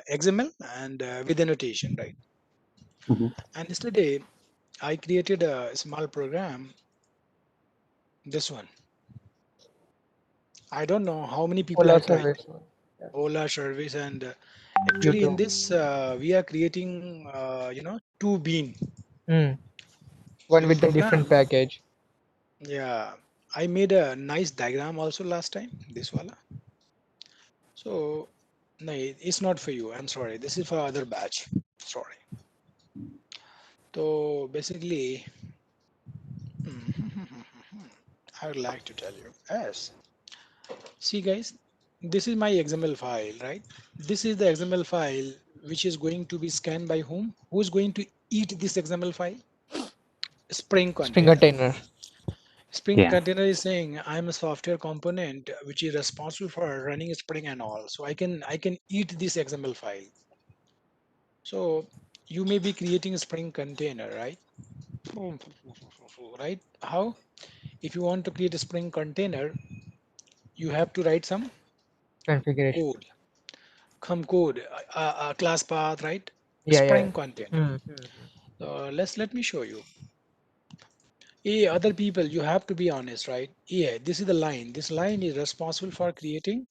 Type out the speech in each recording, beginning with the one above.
XML and with annotation, right? Mhm. And yesterday I created a small program. This one, I don't know how many people Ola have tried service. Yeah. Ola service, and You actually in too. this we are creating, two bean. Mm. So One in with the different program, package. yeah, I made a nice diagram also last time. This one. So no, it's not for you. I'm sorry. This is for other batch. Sorry. So basically, I would like to tell you. Yes. See, guys, this is my XML file, right? This is the XML file which is going to be scanned by whom? Who is going to eat this XML file? Spring Spring container. container. Spring Yeah. container is saying I'm a software component which is responsible for running Spring and all. So I can eat this XML file. So you may be creating a Spring container, right? Right? How? If you want to create a Spring container, you have to write some Configuration. code, code, class path, right? Yeah, yeah. Spring container. Mm. Mm. Let me show you. Yeah, other people, you have to be honest, right? Yeah, this is the line. This line is responsible for creating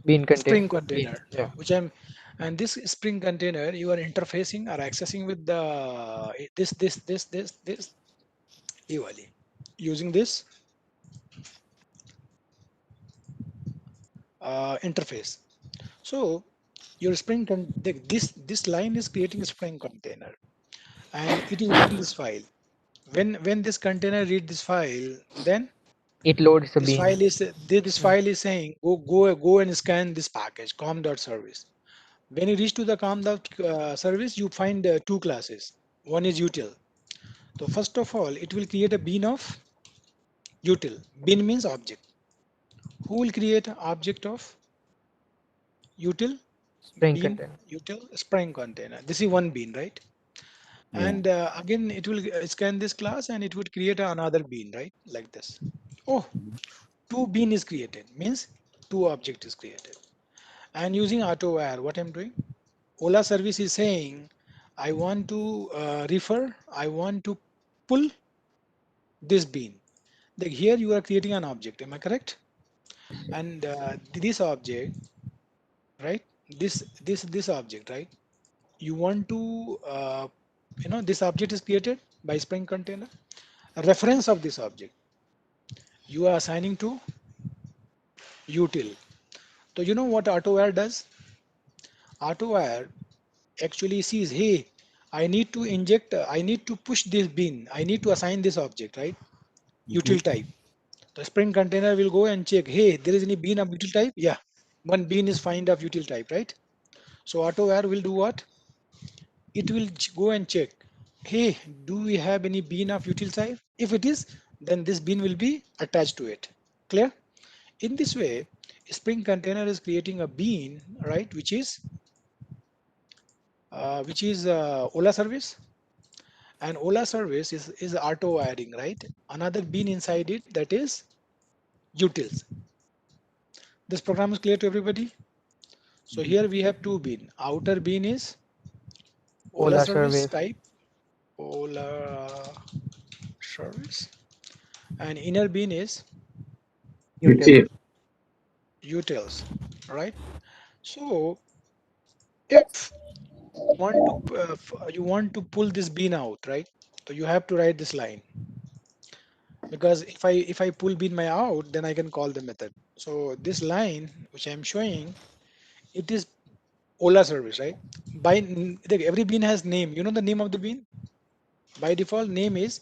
Bean container. Spring Bean. container, Yeah. and this Spring container you are interfacing or accessing with the this ये वाली, using this interface. So your this line is creating a Spring container, and it is reading this file. When this container read this file, then It loads the this bean. file is this Mm. file is saying go and scan this package com.service. When you reach to the com.service, you find two classes. One is util. So first of all, it will create a bean of util. Bean means object. Who will create an object of util? Spring Bean, container. util, Spring container. This is one bean, right? Yeah. And again, it will scan this class and it would create another bean, right? Like this. Oh, Mhm. two bean is created, means two object is created. And using AutoWire, what I'm doing? Ola service is saying, I want to I want to pull this bean. Like here you are creating an object, am I correct? And this object, right? This object, right? You want to, this object is created by Spring container. A reference of this object you are assigning to util. So you know what AutoWire does? AutoWire actually sees, hey, I need to inject, I need to push this bean, I need to assign this object, right? Mhm. Util type. The Spring container will go and check, hey, there is any bean of util type? Yeah, one bean is find of util type, right? So AutoWire will do what? It will go and check, hey, do we have any bean of util type? If it is, then this bean will be attached to it. Clear? In this way, Spring container is creating a bean, right, which is Ola service, and Ola service is auto wiring, right? Another bean inside it, that is utils. This program is clear to everybody. So Mhm. here we have two bean. Outer bean is Ola Ola service service. type, Ola service, and inner bean is Util. Util. utils, right? So if you want to pull this bean out, right? So you have to write this line, because if I pull bean my out, then I can call the method. So this line which I'm showing, it is Ola service, right? Every bean has name. You know the name of the bean? By default, name is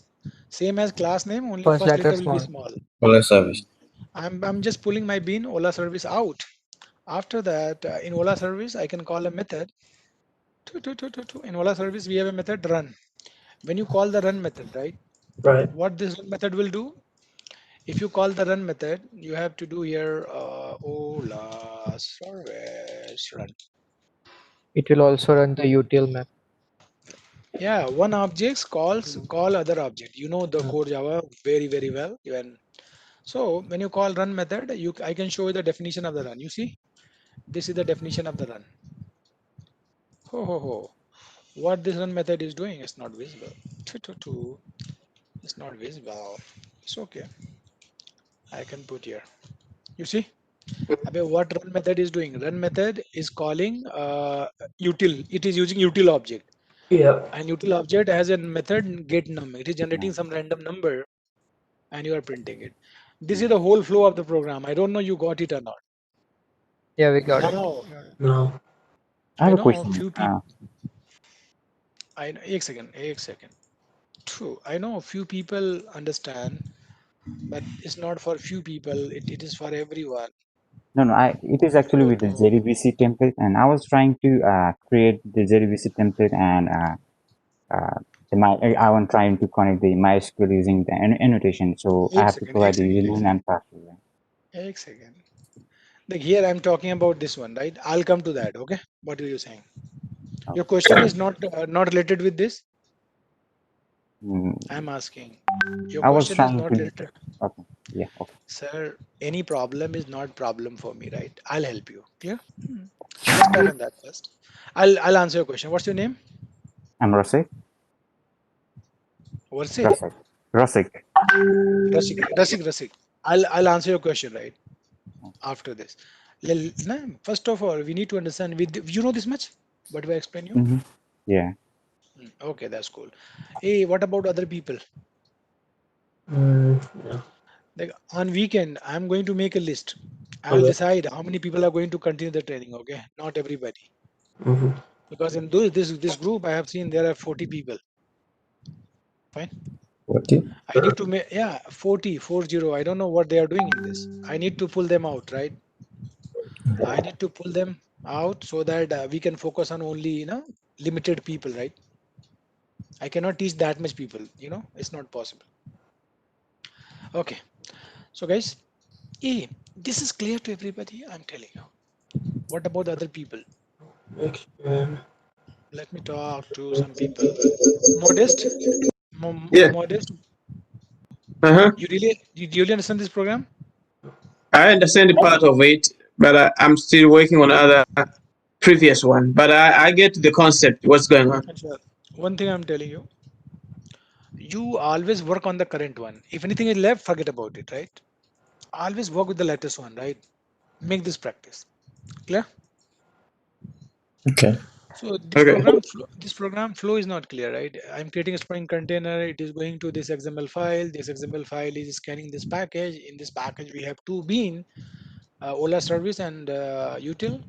same as class name, only First first letter letter will be small. small. Ola service. I'm just pulling my bean Ola service out. After that, in Ola service, I can call a method. In Ola service, we have a method run. When you call the run method, right? Right. What this run method will do? If you call the run method, you have to do here Ola service run. It will also run the util map. Yeah, one object calls Mm. call other object. You know the Mm. core Java very very well. So when you call run method, I can show you the definition of the run. You see, this is the definition of the run. Ho ho ho. What this run method is doing is not visible. It's not visible. It's okay. I can put here. You see? Abhi, what run method is doing? Run method is calling util. It is using util object. Yeah. And util object has a method get num. It is generating some random number and you are printing it. This is the whole flow of the program. I don't know you got it or not. Yeah, we got it. Now No. I I have a know a question. few people. I know, एक second. True. I know a few people understand, but it's not for few people. It is for everyone. No, no, it is actually Go with the to JDBC template, and I was trying to create the JDBC template, and I want trying to connect the MySQL using the annotation. So I have to एक provide the second, username and password. एक second. Like here I'm talking about this one, right? I'll come to that. Okay. What are you saying? Your Okay. question is not related with this. Mm, I'm asking. Your I was question is trying not to. related. Okay. Yeah. Okay. Sir, any problem is not problem for me, right? I'll help you. Clear? Let's talk on that first. I'll answer your question. What's your name? I'm Rasik. Varsik? Rasik. Rasik. Rasik. I'll answer your question right after this. First of all, we need to understand. You know this much? What do I explain you? Mm-hmm. Yeah. Okay, that's cool. Hey, what about other people? No. Like on weekend, I'm going to make a list. I'll Okay. decide how many people are going to continue the training. Okay, not everybody, Mm-hmm. because in this group, I have seen there are 40 people. Fine. What? Do? I need to make, yeah, 40. I don't know what they are doing in this. I need to pull them out, right? I need to pull them out so that we can focus on only, limited people, right? I cannot teach that much people, it's not possible. Okay. So guys, this is clear to everybody. I'm telling you. What about the other people? Expand. Let me talk to some people. Modest, Yeah. modest. Uh-huh. You really understand this program? I understand the part of it, but I'm still working on other previous one. But I get the concept, what's going on. Sure. One thing I'm telling you, you always work on the current one. If anything is left, forget about it, right? Always work with the latest one, right? Make this practice. Clear? Okay. So Okay. this program flow is not clear, right? I'm creating a Spring container. It is going to this XML file. This XML file is scanning this package. In this package, we have two bean, Ola service and util.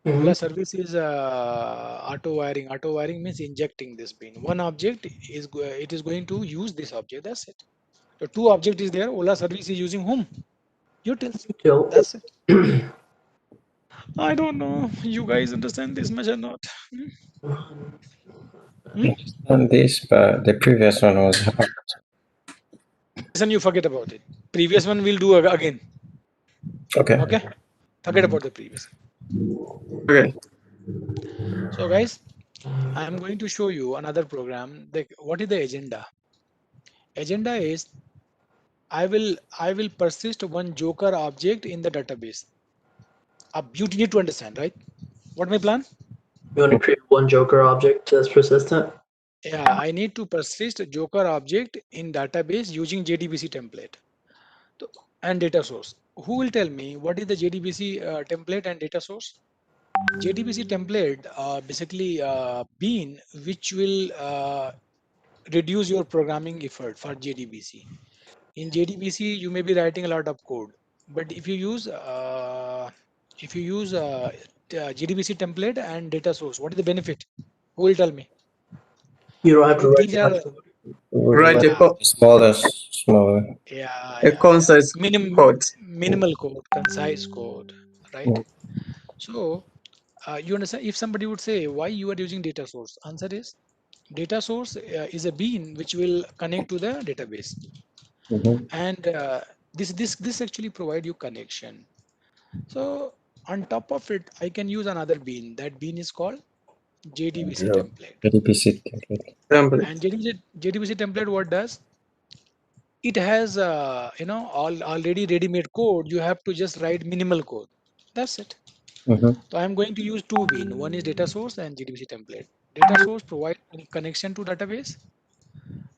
Mm-hmm. Ola service is auto wiring. Auto wiring means injecting this bean. One object it is going to use this object. That's it. So two object is there. Ola service is using whom? Utils. Till. That's it. I don't know. You guys understand this much or not? Hmm? On this, but the previous one was hard. Listen, you forget about it. Previous one we'll do again. Okay. Okay? Forget about the previous. Okay. So guys, I'm going to show you another program. What is the agenda? Agenda is I will persist one joker object in the database. You need to understand, right? What my plan? You want to create one Joker object that's persistent? Yeah, I need to persist a joker object in database using JDBC template and data source. Who will tell me what is the JDBC template and data source? JDBC template basically bean which will reduce your programming effort for JDBC. In JDBC, you may be writing a lot of code, but if you use JDBC template and data source, what is the benefit? Who will tell me? You don't have to write These too are much code. Would Write yeah, smaller. a concise code. minimal code, concise code, right? So you understand? If somebody would say why you are using data source, answer is data source is a bean which will connect to the database, Mm-hmm. and this actually provide you connection. So on top of it, I can use another bean. That bean is called JDBC template. JDBC template. And Template. JDBC template, what does? It has already ready-made code. You have to just write minimal code. That's it. Mm-hmm. So I'm going to use two bean. One is data source and JDBC template. Data source provide connection to database,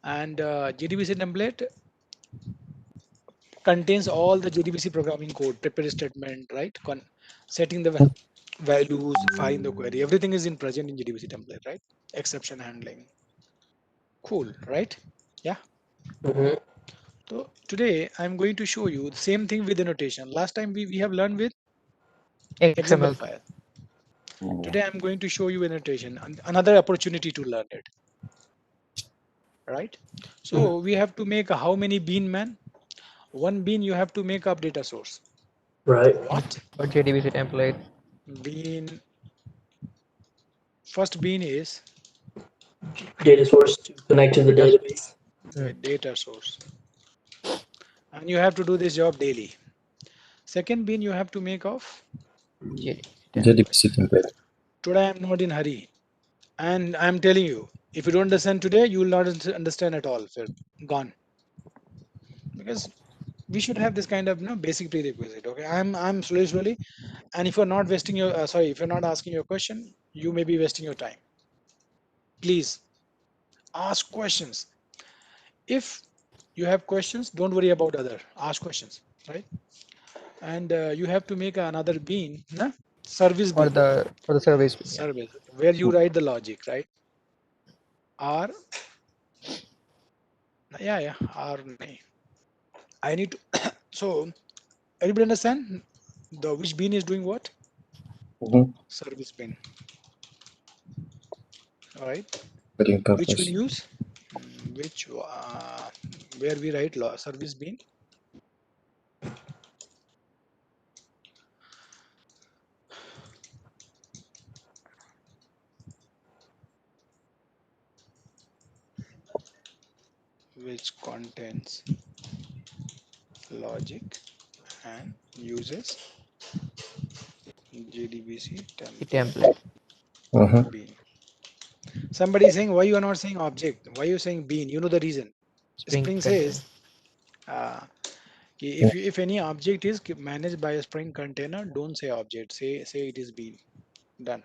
and JDBC template contains all the JDBC programming code, prepare statement, right? Setting the values, firing the query. Everything is in present in JDBC template, right? Exception handling. Cool, right? Yeah. Mm-hmm. So today I'm going to show you the same thing with annotation. Last time we have learned with XML XML. file. Yeah. Today I'm going to show you annotation, another opportunity to learn it, right? So we have to make how many bean, man? One bean you have to make up data source. Right. What? Or JDBC template. Bean, first bean is Data source to connect to the Data. database. Mm. data source, and you have to do this job daily. Second bean you have to make of JDBC template. JDBC template. today I'm not in hurry, and I'm telling you, if you don't understand today, you will not understand at all. So gone, because we should have this kind of basic prerequisite. Okay, I'm slowly, and if you're not wasting your sorry, if you're not asking your question, you may be wasting your time. Please ask questions. If you have questions, don't worry about other. Ask questions, right? And you have to make another bean, na? Service bean, For the service. Yeah. service, where you write the logic, right? R, yeah, R. nahi. I need to. So everybody understand the which bean is doing what? Mm-hmm. Service bean, all right? Putting Which will purpose. use which where we write service bean, which contains logic and uses JDBC The template template. Mm-hmm. bean. Somebody is saying why you are not saying object? Why you saying bean? You know the reason. Spring Spring container. says if any object is managed by a Spring container, don't say object. Say it is bean. Done.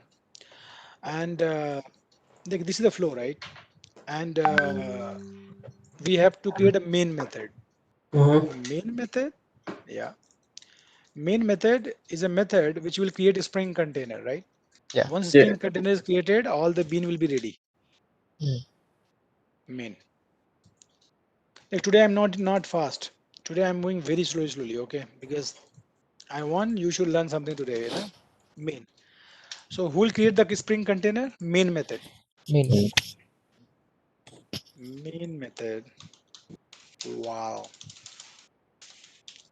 And this is the flow, right? And we have to create a main method. Mm-hmm. Main method, yeah. Main method is a method which will create a Spring container, right? Yeah. Once Yeah. Spring container is created, all the bean will be ready. Mm. Main. Like today, I'm not fast. Today, I'm moving very slowly. Okay, because I want you should learn something today. You know, main. So who will create the Spring container? Main method. Mean. Main method. Wow.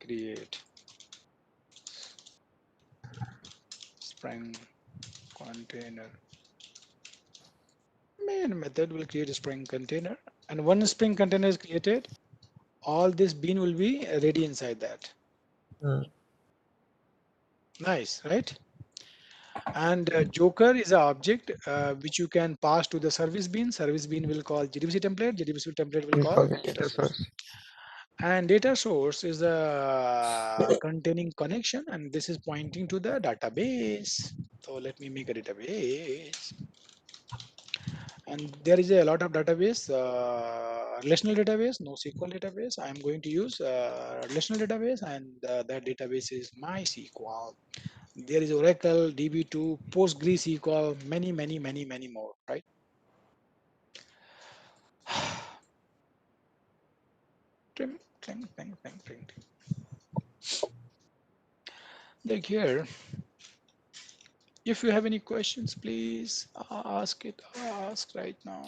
Create Spring container. Main method will create a Spring container, and once Spring container is created, all this bean will be ready inside that. Mm. Nice, right? And joker is an object which you can pass to the service bean. Service bean will call JDBC template. JDBC template will We call call it data data source. source. And data source is a containing connection, and this is pointing to the database. So let me make a database. And there is a lot of database, relational database, NoSQL database. I am going to use relational database, and that database is MySQL. There is Oracle, DB2, PostgreSQL, many more, right? Tring, tring, tring, tring, tring. Like here, if you have any questions, please ask it. Ask right now.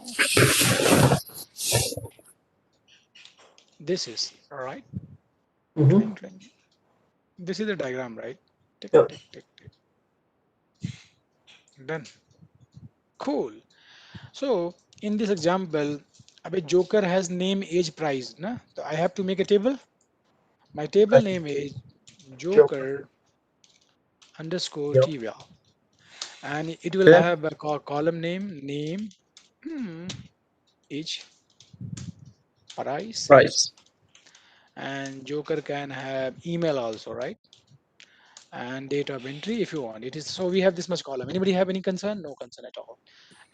This is all right. Mm-hmm. Tring, tring. This is the diagram, right? Tick, Yep. tick, tick, tick. Done. Cool. So in this example, a joker has name, age, price. Na? So I have to make a table. My table Right. name is Joker. joker underscore Yep. tval, and it will Okay. have a column name, hmm, age, price, Right. and joker can have email also, right? and date of entry if you want. It is so we have this much column. Anybody have any concern? No concern at all.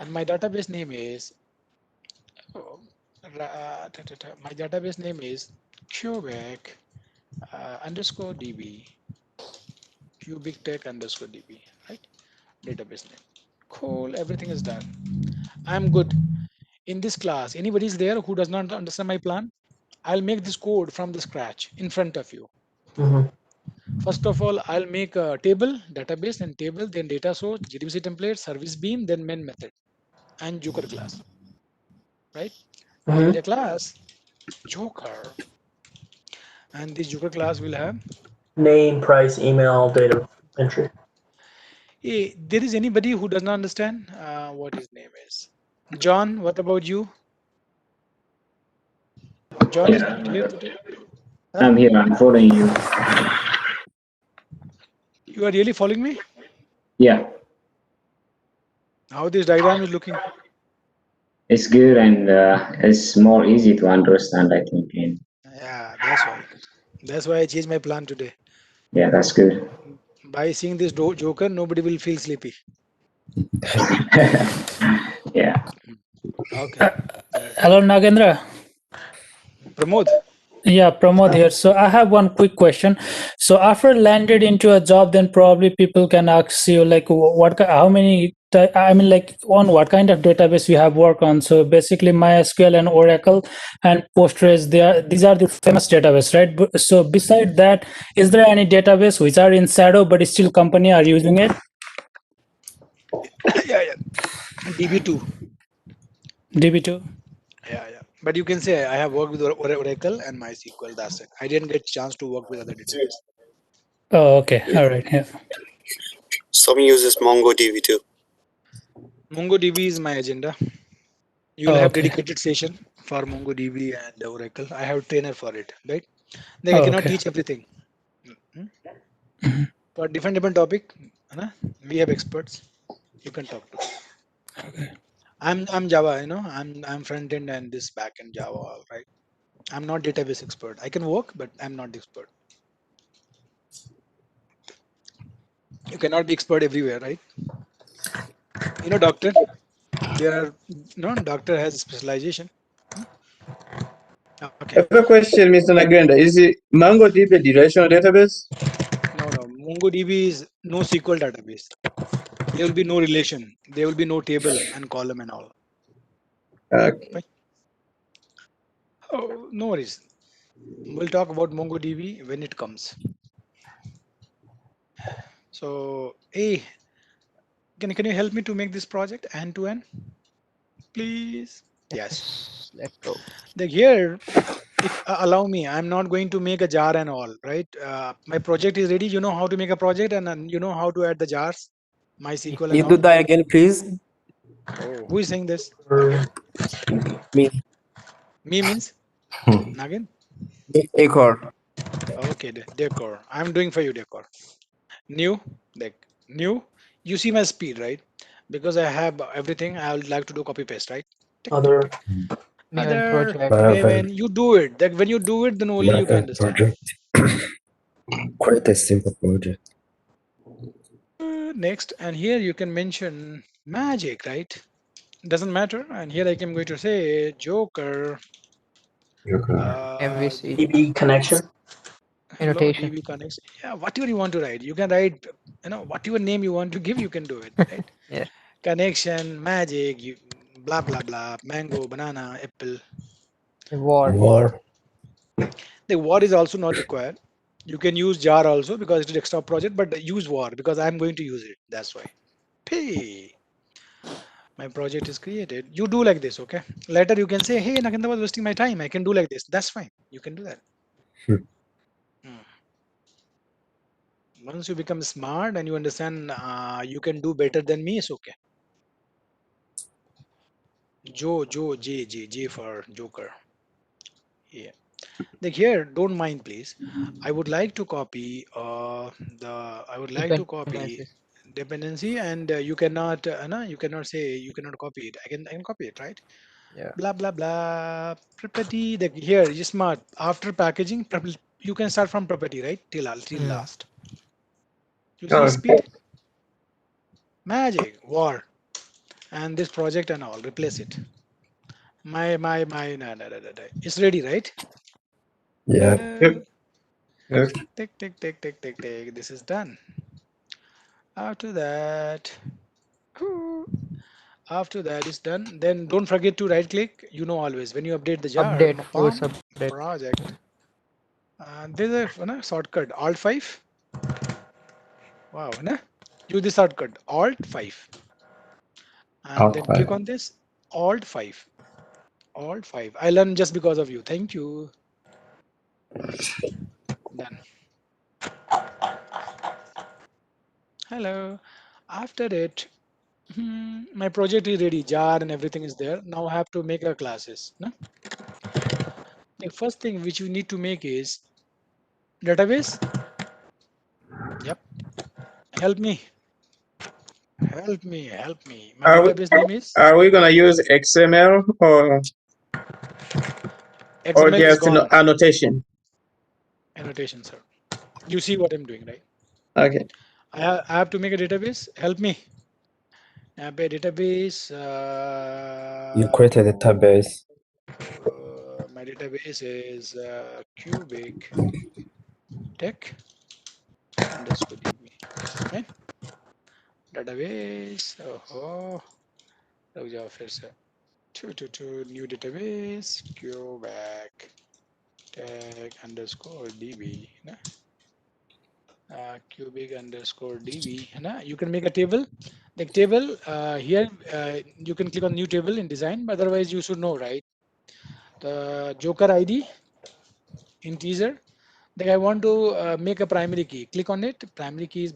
And my database name is oh, my database name is cubic underscore db cubic tech underscore db, right? Database name. Cool. Everything is done. I'm good. In this class, anybody is there who does not understand my plan? I'll make this code from the scratch in front of you. Mm-hmm. First of all, I'll make a table, database and table, then data source, JDBC template, service beam, then main method and Joker class, right? In Mm-hmm. the class, Joker, and this Joker class will have, Name, price, email, date of entry. hey, there is anybody who does not understand what his name is? John, what about you? John is not Yeah, here today. Huh? I'm here. I'm following you. You are really following me? Yeah, How this diagram is looking? it's good and it's more easy to understand, I think. And Yeah, that's why. That's why I changed my plan today. yeah, that's good. By seeing this Joker, nobody will feel sleepy. Yeah. Okay. Hello, Nagendra. Pramod. Yeah, Pramod here. So I have one quick question. So after landed into a job, then probably people can ask you like how many I mean like on what kind of database you have worked on. So basically MySQL and Oracle and Postgres, these are the famous database, right? So beside that, is there any database which are in shadow but still company are using it? Yeah, yeah. DB2. DB2. Yeah, yeah. But you can say I have worked with Oracle and MySQL. That's it. I didn't get chance to work with other database. Oh, okay. All right. Yeah. Some uses MongoDB too. MongoDB is my agenda. You will Oh, have okay. dedicated session for MongoDB and Oracle. I have trainer for it, right? Like I Oh, cannot okay. teach everything. Hmm? Mhm. For different topic, है we have experts. You can talk to. Okay. I'm Java, I'm front end and this back end Java, all right. I'm not database expert. I can work, but I'm not the expert. You cannot be expert everywhere, right? Doctor, there are no doctor has specialization. Hmm? Okay. I have a question, Mr. Nagenda. Is it MongoDB a relational database? No. MongoDB is no SQL database. There will be no relation. There will be no table and column and all. Okay. Right? Oh, no worries. We'll talk about MongoDB when it comes. So, hey, can you help me to make this project end to end, please? Yes. Let's go. Here, if allow me, I'm not going to make a jar and all, right? My project is ready. You know how to make a project and then you know how to add the jars, MySQL and You do all. that again, please. Oh, who is saying this? Me. Me means Nagin. Acre. Okay, decor. I'm doing for you decor. New, new. You see my speed, right? Because I have everything. I would like to do copy paste, right? Tick, tick, Other. tick. New and Other. project. When you do it, that when you do it, then only you can understand. Project. Quite a simple project. Next, and here you can mention magic, right? Doesn't matter. And here I am going to say Joker. MVC. DB connection. Hello, Annotation. DB connects. Yeah, whatever you want to write, you can write. Whatever name you want to give, you can do it, right? Yeah. Connection, magic, blah blah blah, mango, banana, apple. War. War. The war is also not required. You can use jar also because it is desktop project, but use war because I'm going to use it. That's why. P. My project is created. You do like this, okay? Later you can say, hey, Nakanda was wasting my time. I can do like this. That's fine. You can do that. Hmm. Hmm. Once you become smart and you understand you can do better than me, it's okay. J for Joker. Yeah. Like here, don't mind, please. I would like to copy I would like to copy Dependencies. dependency, and you cannot, no, you cannot say you cannot copy it. I can copy it, right? Yeah. Blah blah blah. Property. Here, you smart. After packaging, you can start from property, right? Till Mm. last. You see speed, magic, war, and this project and all. Replace it. No, no. It's ready, right? Yeah. Hello. Yep. Tick. This is done. After that, whew, after that is done, then don't forget to right click. You know always when you update the jar, Update, force Mapam update. project. There's a shortcut Alt 5. Wow, na? Use the shortcut Alt 5 and then click Outside. on this Alt 5. Alt 5. I learned just because of you. Thank you. Done. Hello. After it, my project is ready. Jar and everything is there. Now I have to make a classes. No? The first thing which you need to make is database. Yep. Help me. Help me. My Are we, database name is are we gonna use XML or XML is just gone. annotation? Annotation, sir. You see what I'm doing, right? Okay. I have to make a database. Help me. A database. You create a database. My database is cubic tech underscore db. Right? Database. Oh, रुक जाओ फिर से. To new database cubic tech underscore db. ना? Cubic underscore db. ना? You can make a table. The table here you can click on new table in design, but otherwise you should know, right? The Joker ID integer. Like I want to make a primary key. Click on it. Primary key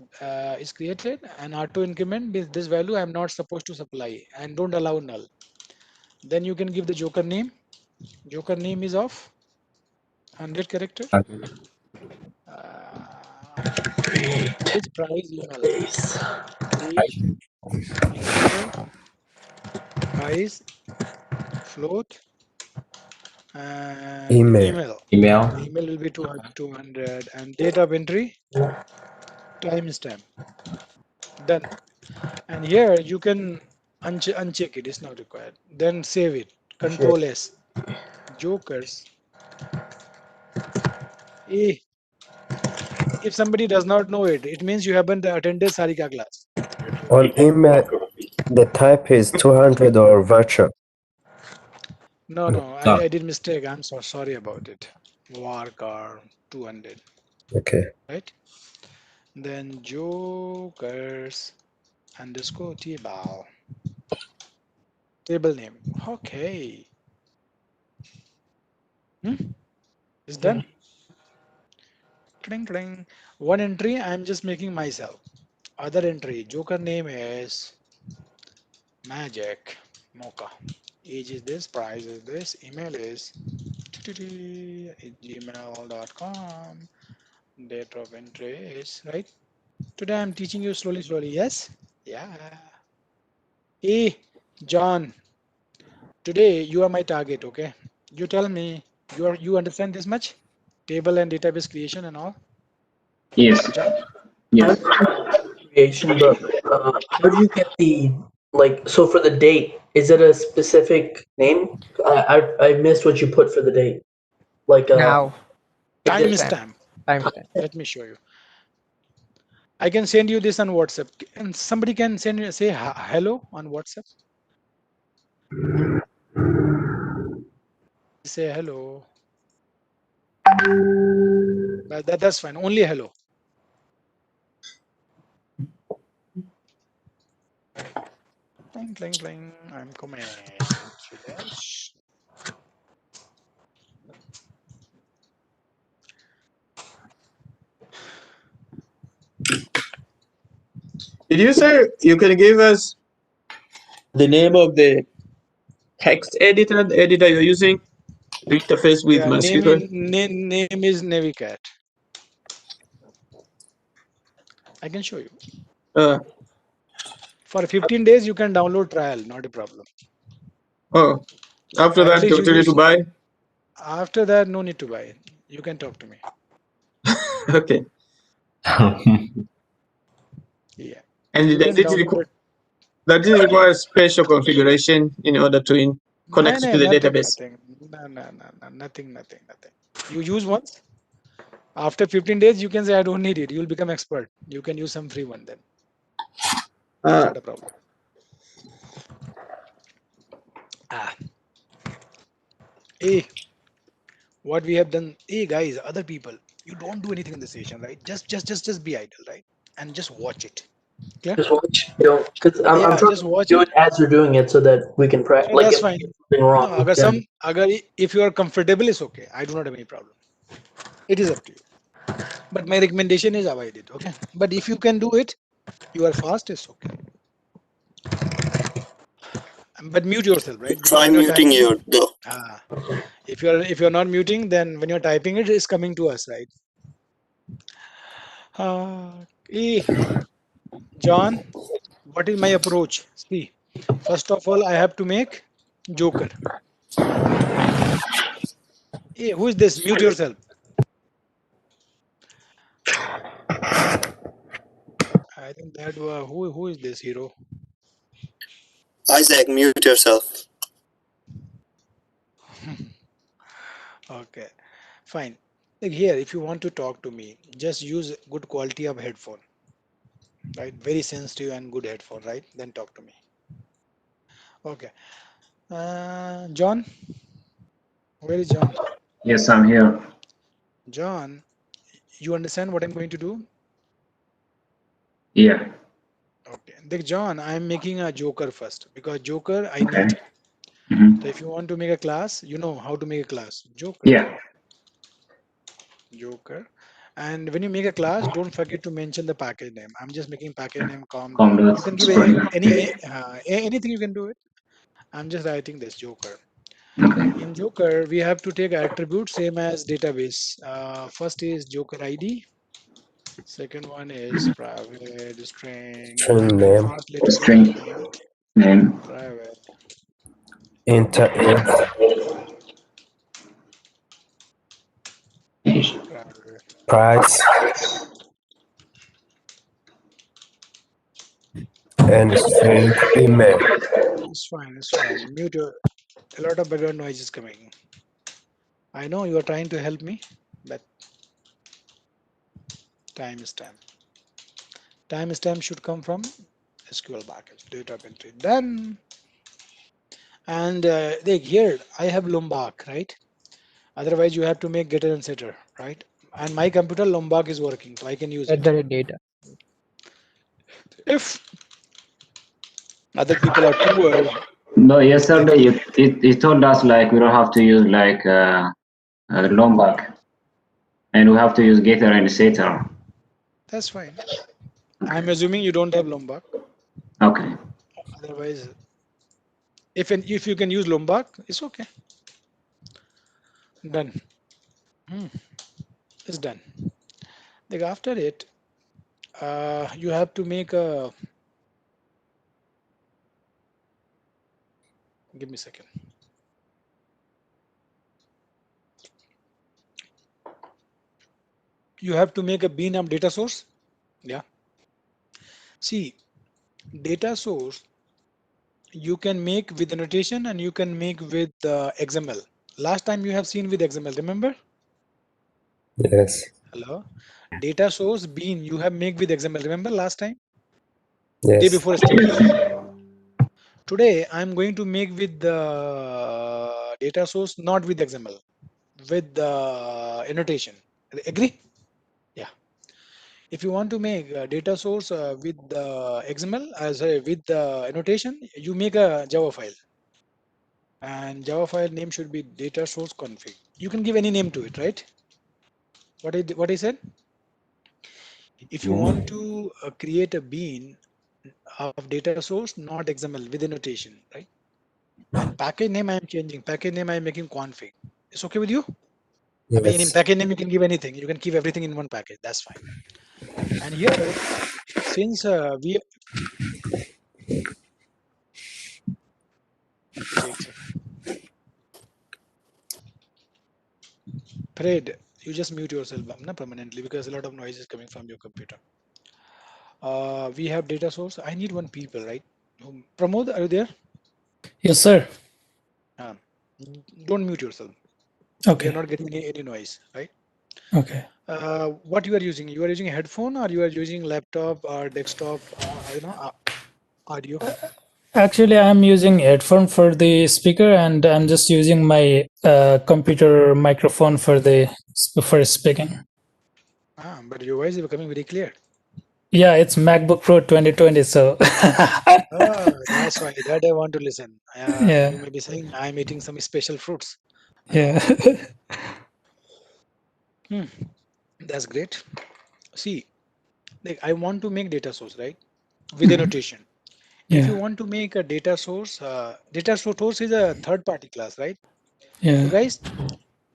is created and auto increment with this value I'm not supposed to supply and don't allow null. Then you can give the Joker name. Joker name is of 100 character. Age price email. Age integer price float and Email. Email. email will be 200 and date of entry timestamp. Done. And here you can uncheck it. It's not required. Then save it. Control S. Jokers. If somebody does not know it, it means you haven't attended Sarika class. On email, the type is 200 or virtual. No, I did mistake. I'm so sorry about it. Varchar 200. Okay. Right? Then jokers underscore table. Table name. Okay. It's done. Cling cling. One entry I'm just making myself. Other entry. Joker name is Magic Mocha. Age is this, price is this, email is gmail.com, date of entry is right. Today I'm teaching you slowly. Yes? Yeah. Hey, John, today you are my target, okay? You tell me you understand this much? Table and database creation and all? Yes. John? Yes. Creation, but how do you get the so for the date? Is it a specific name? I missed what you put for the date. Now. Timestamp. Timestamp. Let me show you. I can send you this on WhatsApp, and somebody can say hello on WhatsApp. Say hello. But that's fine. Only hello. Cling. I'm coming. Yes. Did you say you can give us the name of the text editor, the editor you're using to interface with Yeah, Mosquito? name is Navicat. I can show you. For 15 days, you can download trial, not a problem. Oh, after At that, least do you need to buy? After that, no need to buy. You can talk to me. Okay. And You does can it, download it. does it require special configuration in order to No, connect no, to the nothing, database? nothing. No, nothing. You use once. After 15 days, you can say, I don't need it. You'll become expert. You can use some free one then. It's Uh, not a problem. Ah, hey, what we have done. Hey, guys, other people, you don't do anything in the session, right? Just be idle, right? And just watch it. Clear? Just watch. Don't, because I'm Yeah, trying just to watch do it. it as you're doing it so that we can practice. So Like that's if I fine. get something No, wrong, then if you are comfortable, it's okay. I do not have any problem. It is up to you. But my recommendation is avoid it. Okay. But if you can do it, you are fast. It's okay. But mute yourself, right? Because Try when you're muting typing, your though. if you're not muting, then when you're typing it, it's coming to us, right? Eh, John, what is my approach? See, first of all, I have to make Joker. Hey, who is this? Mute yourself. I think that who is this hero? Isaac, mute yourself. Okay, fine. Like here, if you want to talk to me, just use good quality of headphone, right? Very sensitive and good headphone, right? Then talk to me. Okay. John, where is John? Yes, I'm here. John, you understand what I'm going to do? Yeah. Okay. Look, John, I'm making a Joker first because Joker I Okay. need. Hmm. So if you want to make a class, you know how to make a class. Joker. Yeah. Joker. And when you make a class, don't forget to mention the package name. I'm just making package name calm Com down. dot You can give spring. anything you can do it. I'm just writing this Joker. Okay. In Joker, we have to take attributes same as database. First is Joker ID. Second one is private string. I'm String very name, fast. Let me String name. private enter int, private. price, and string email. It's fine. It's fine. Mute your. A lot of background noise is coming. I know you are trying to help me, but timestamp. Timestamp should come from SQL package, data entry. Done. And here I have Lombard, right? Otherwise, you have to make getter and setter, right? And my computer Lombard is working, so I can use At it. the data. If other people are poor, No, they yesterday can. you told us like we don't have to use like Lombard and we have to use getter and setter. That's fine. Okay. I'm assuming you don't have Lombard. Okay. Otherwise, if you can use Lombard, it's okay. Done. Hmm, it's done. Like after it, you have to make a. Give me a second. You have to make a bean of data source. Yeah. See, data source you can make with annotation and you can make with XML. Last time you have seen with XML, remember? Yes, Hello. Data source bean you have make with XML. Remember last time? Day yes, before yesterday. Today I'm going to make with the data source not with XML, with the annotation. Agree? Yeah. If you want to make a data source with the XML, sorry, with the annotation, you make a Java file, and Java file name should be data source config. You can give any name to it, right? What I said? If you want to create a bean of data source, not XML with annotation, right? And package name I am changing. Package name I am making config. It's okay with you? I mean, in yes. package name you can give anything. You can keep everything in one package. That's fine. And here, since we take Fred, you just mute yourself permanently because a lot of noise is coming from your computer. We have data source. I need one people, right? Pramod, are you there? Yes, sir. Um, don't mute yourself. We are Okay. not getting any noise, right? Okay. What you are using? You are using a headphone or you are using laptop or desktop? Audio. Actually, I'm using headphone for the speaker, and I'm just using my computer microphone for speaking. But your voice is becoming very clear. Yeah, it's MacBook Pro 2020. So That's why that I want to listen. yeah, You may be saying I'm eating some special fruits. yeah, Hmm, that's great. See, like I want to make data source, right? With Mhm. annotation. If you yeah, want to make a data source is a third party class, right? So yeah. guys,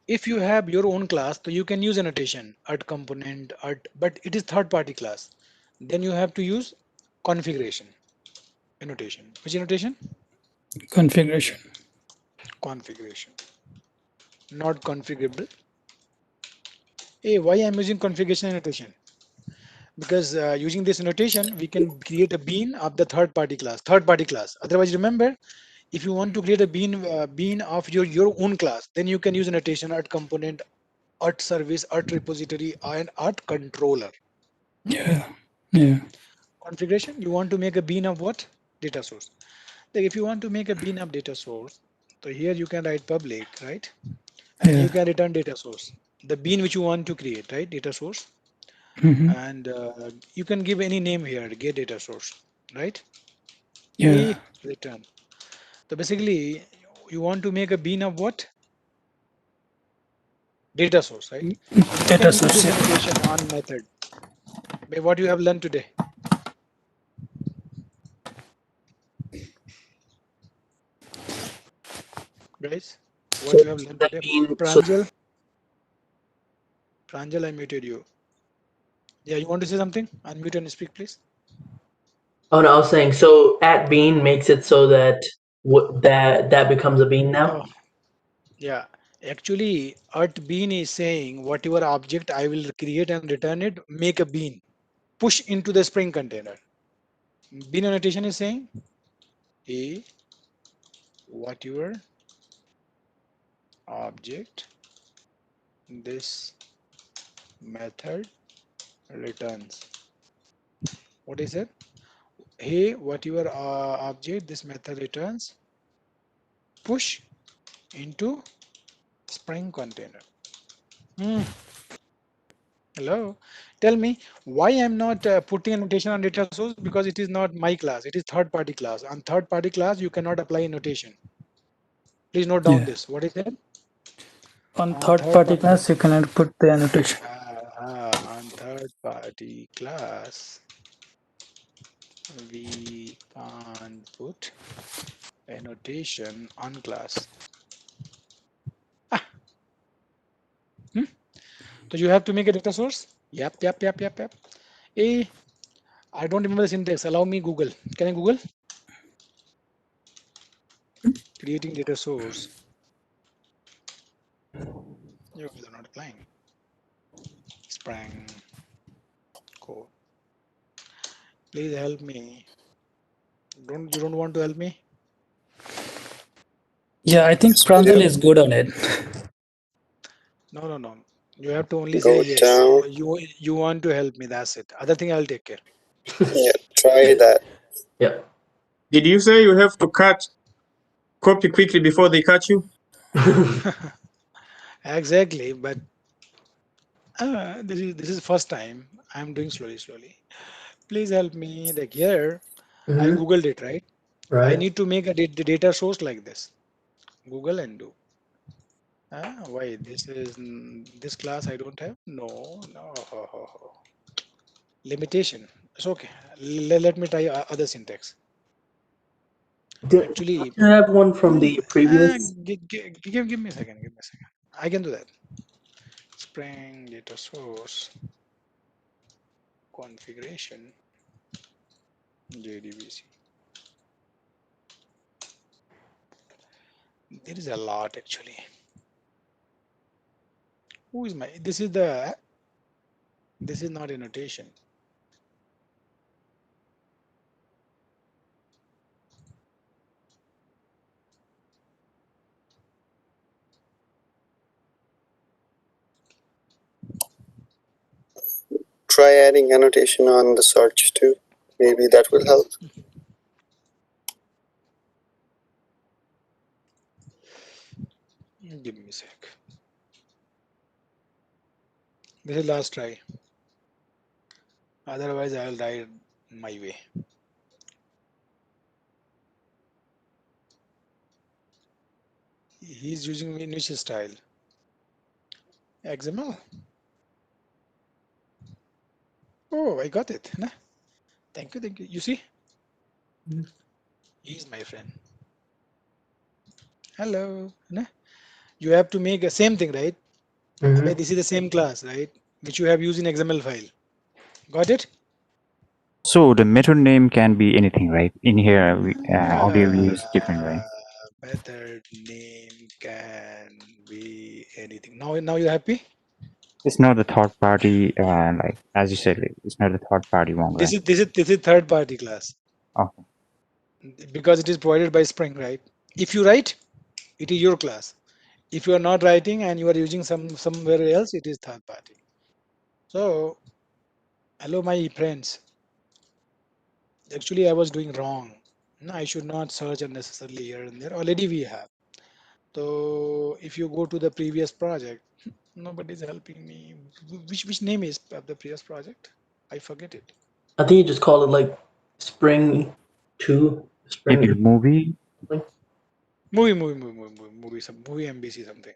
if you have your own class, so you can use annotation at component at, but it is third party class. Then you have to use configuration annotation. Which annotation? Configuration. Configuration, not configurable. Hey, why I'm using configuration annotation? Because using this annotation, we can create a bean of the third party class. Third party class. Otherwise, remember, if you want to create a bean of your own class, then you can use annotation at component, at service, at repository, and at controller. Hmm? Yeah, yeah, Configuration. You want to make a bean of what? Data source. Like if you want to make a bean of data source, so here you can write public, right? And you yeah. can return data source. The bean which you want to create, right? Data source. Hmm. And you can give any name here, get data source, right? Yeah. A return. So basically, you want to make a bean of what? Data source, right? And you can Data use source. this Yeah. annotation on method. By what you have learned today, guys. What So you have learned that today. being so. Pranjal, Pranjal, I muted you. Yeah, you want to say something? Unmute and speak, please. Oh no, I was saying so. At bean makes it so that that becomes a bean now. Oh, yeah. Actually, at bean is saying whatever object I will create and return it, make a bean. Push into the Spring container. Bean annotation is saying a whatever object this method returns. What is it? Hey, whatever object this method returns, push into Spring container. Hmm. Hello. Tell me why I'm not putting annotation on data source, because it is not my class. It is third party class. On third party class, you cannot apply annotation. Please note down Yeah. this. What is that? On On third third party party, class, you cannot put the annotation. on third party class, we can't put annotation on class. Ah, hmm? So you have to make a data source. Yep, yep, yep, yep, yep. A, I don't remember the syntax. Allow me Google. Can I Google? Creating data source. You guys are not applying. Sprang code. Please help me. Don't you don't want to help me? Yeah, I think Pranjal is good on it. No, no, no. You have to only say Go yes. down. You want to help me. That's it. Other thing I'll take care. Yeah, try that. Yeah. Did you say you have to copy quickly before they catch you? Exactly. But this is first time. I'm doing slowly. Please help me. Like here, I Hmm. googled it, right? I Right. need to make a data source like this. Google and do. Why this is this class I don't have? No, no. Limitation. It's okay. Let me try other syntax. Don't Actually, you have one from please, the previous? give me a second. Give me a second. I can do that. Spring data source configuration JDBC. There is a lot actually. Who is my? This is not annotation. try adding annotation on the search too. Maybe that will help. Give me a sec. This is last try. Otherwise, I'll write my way. He's using which style? XML. Oh, I got it. Nah? Thank you, thank you. You see? He's my friend. Hello. Nah? You have to make a same thing, right? Mhm. This is the same class, right? Which you have used in XML file. Got it? So the method name can be anything, right? In here, audio Uh, view is different, right? Method name can be anything. Now you're happy? It's not the third party, like as you said, it's not the third party one, right? This is third party class Okay. because it is provided by Spring, right? If you write, it is your class. If you are not writing and you are using somewhere else, it is third party. So, hello, my friends. Actually, I was doing wrong. No, I should not search unnecessarily here and there. Already we have. So, if you go to the previous project, nobody is helping me. Which name is of the previous project? I forget it. I think you just call it like Spring 2, Maybe Spring. movie. Movie MBC something.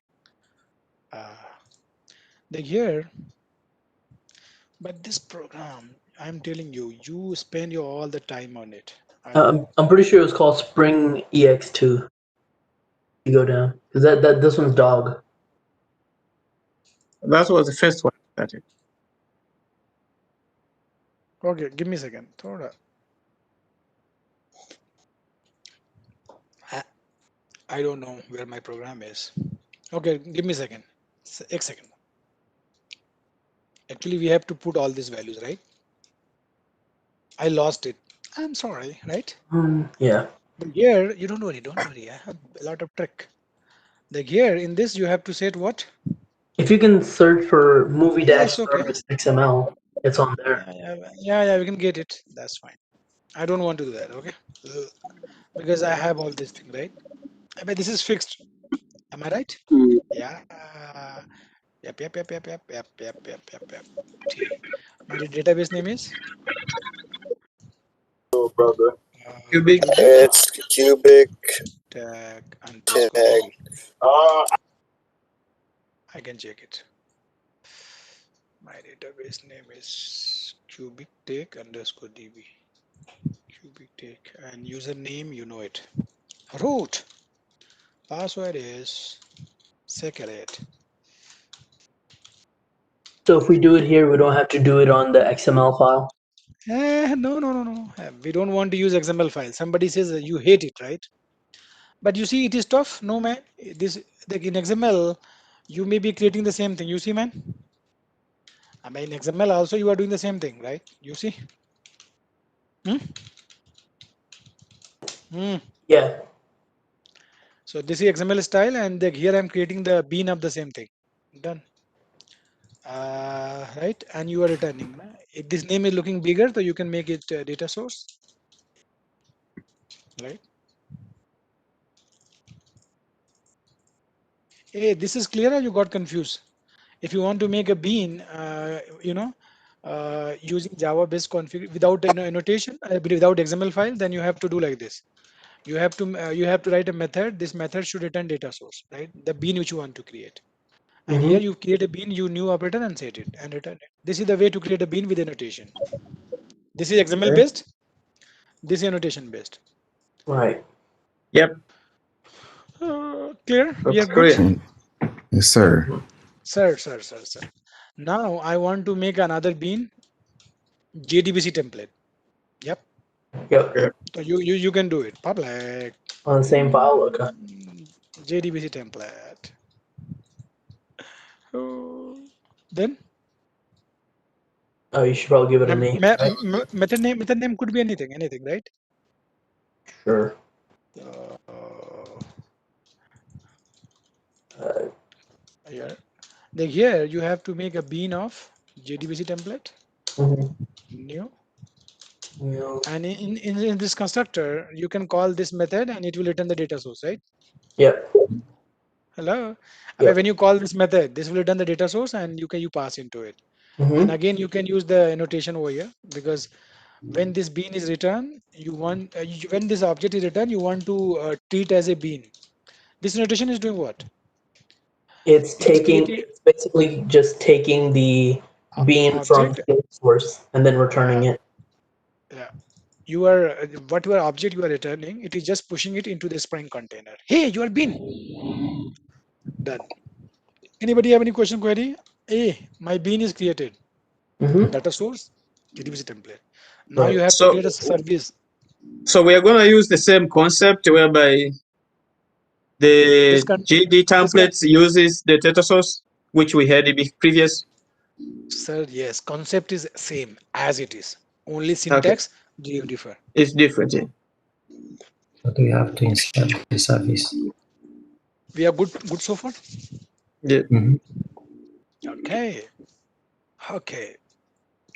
Like here, but this program, I'm telling you, you spend your all the time on it. I'm pretty sure it was called Spring EX2. You go down because that this one's dog. That was the first one. That is. Okay, give me a second. Thoda. I don't know where my program is. Okay, give me a second. एक second. Actually, we have to put all these values, right? I lost it. I'm sorry, right? Yeah. But here, you don't worry, don't worry. I have a lot of trick. Like here, in this, you have to set what? If you can search for movie Yeah, dash it's okay. service XML, it's on there. Yeah, we can get it. That's fine. I don't want to do that, okay? Because I have all this thing, right? I mean, this is fixed. Am I right? Yeah. Yep. Okay. My database name is Cubic. cubic It's cubic tag underscore tag. db. I can check it. My database name is cubic tag underscore db. Cubic tag and username, you know it. Root. Password is secret. So if we do it here, we don't have to do it on the XML file. No. We don't want to use XML file. Somebody says you hate it, right? But you see, it is tough. No, man. This like in XML, you may be creating the same thing. You see, man. I mean, in XML also you are doing the same thing, right? You see. Hmm? Hmm. Yeah. So this is XML style, and here I'm creating the bean of the same thing. Done. Right, and you are returning. If this name is looking bigger, so you can make it data source, right? Hey, this is clear, or you got confused? If you want to make a bean, using Java-based config without annotation, without XML file, then you have to do like this. You have to write a method. This method should return data source, right? The bean which you want to create. And here you create a bean, you new operator and set it and return it. This is the way to create a bean with annotation. This is XML Okay. based. This is annotation based. Right. Yep. Clear? We are That's good. clear. Yes, sir. Sir. Now I want to make another bean JDBC template. Yep. Yep. Yeah. So you can do it. Public On the same file. Okay. JDBC template. Oh, then Oh, you should probably give it a name, right? method name could be anything, right? Sure. Here, like here you have to make a bean of JDBC template. Mhm. new. Yeah. And in this constructor, you can call this method and it will return the data source, right? Yep. Hello. Yep. When you call this method, this will return the data source and you pass into it. And Mm-hmm. again, you can use the annotation over here because when this bean is returned, you want when this object is returned, you want to treat as a bean. This notation is doing what? It's It is taking. creating It's basically just taking the bean from object. the source and then returning Yeah, it. yeah. You are whatever object you are returning, it is just pushing it into the Spring container. Hey, your bean done. Anybody have any question query? Hey, my bean is created. Mm-hmm. Data source, JDBC template. Now you Right. have to So create a service. so we are gonna use the same concept whereby This the con GD this con templates uses the data source which we had in the previous. Sir, yes, concept is same as it is. Only Okay, syntax differ. it's different. Yeah. But we have to insert the service. We are good so far. Yeah. Mhm. Okay, okay,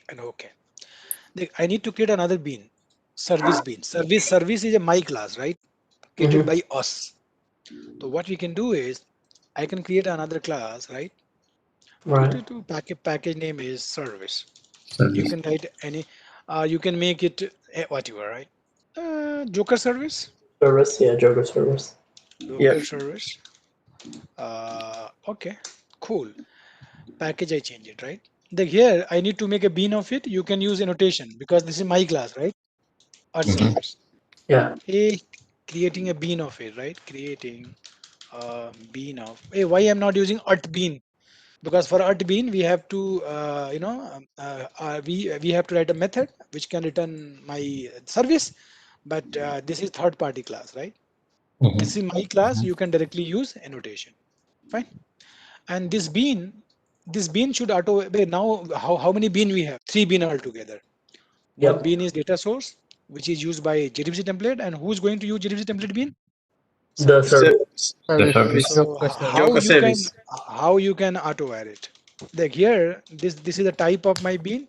and okay. I need to create another bean, service bean. Service is a my class, right? Created Mm-hmm. by us. So what we can do is I can create another class, right? Right. Package name is service. You Service. can write any. You can make it whatever, right? Joker service, Service. Yeah. Joker service. Yeah. Joker service. Okay, cool. Package I change it, right? Here I need to make a bean of it. You can use annotation because this is my class, right? Art Mhm. service. Yeah. Hey, creating a bean of it, right? Creating a bean of. Hey, why I'm not using art bean? Because for art bean we have to, we have to write a method which can return my service, but this is third party class, right? This Mhm. is my class. You can directly use annotation. Fine. And this bean should auto wait, now how many bean we have? Three bean altogether. One Yep. bean is data source, which is used by JDBC template, and who's going to use JDBC template bean? The Service. service. The Service. service. So Joker service. how Joker you can service. auto add it? Here this is the type of my bean,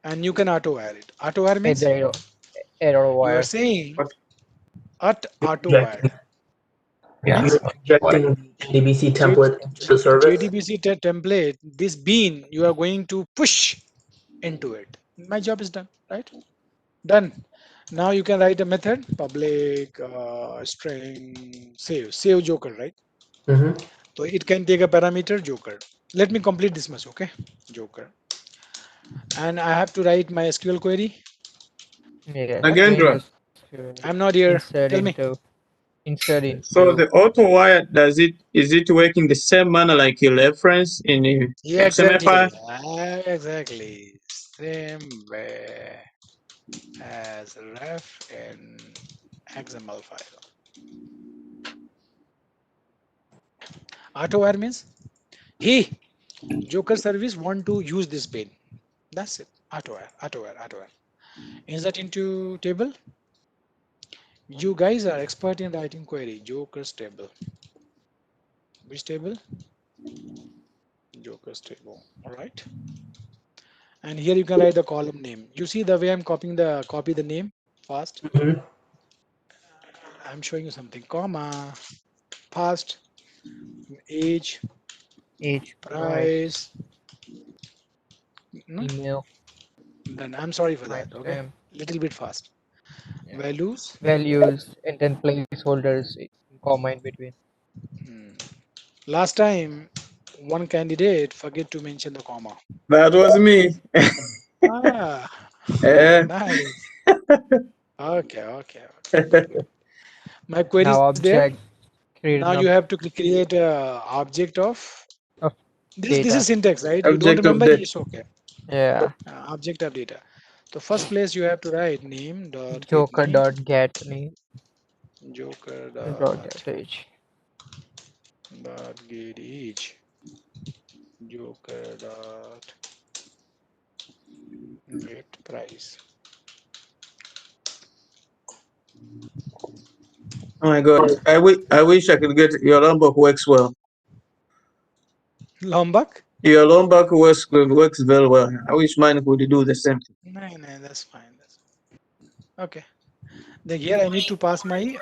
and you can auto add it. Auto add means Error you are wire. saying What? at You're auto add injecting. Yeah. means You're injecting the JDBC J, template into the service. JDBC template. This bean you are going to push into it. My job is done, right? Done. Now you can write a method public string save joker, right? Mm-hmm. So it can take a parameter joker. Let me complete this much, okay? Joker, and I have to write my SQL query. Yes. What? Main Nagendra. SQL. I'm not here. Insert Tell me. into. Insert So into. the auto wire does it is it working the same manner like you reference in the Yeah, XML exactly. file? Exactly. Same way as ref in XML file. Auto wire means hey, Joker service want to use this bin. That's it. Auto wire. Insert into table. You guys are expert in writing query. Joker's table. Which table? Joker's table. All right. And here you can write the column name. You see the way I'm copy the name fast. Mm-hmm. I'm showing you something. Comma past age Age. Price. price. No, Email. then I'm sorry for that. Okay, Timestamp. little bit fast. Yeah. Values. Values and then placeholders. Comma in between. Hmm. Last time, one candidate forget to mention the comma. That was me. Ah, Eh, nice. Okay. Good, good. My query Now is there. object. Create Now an you have to create a object of of this is data. syntax, right? You don't object of remember? that. It's okay. Yeah. Object of data. So first place you have to write name dot get Joker name dot get name. joker Dot get age. get age joker dot get price. Oh my god. I wish I could get your Lombok works well. Lombok? Your Lombard works very well. I wish mine could do the same thing. No, no, that's fine. That's okay. Then here I need to pass my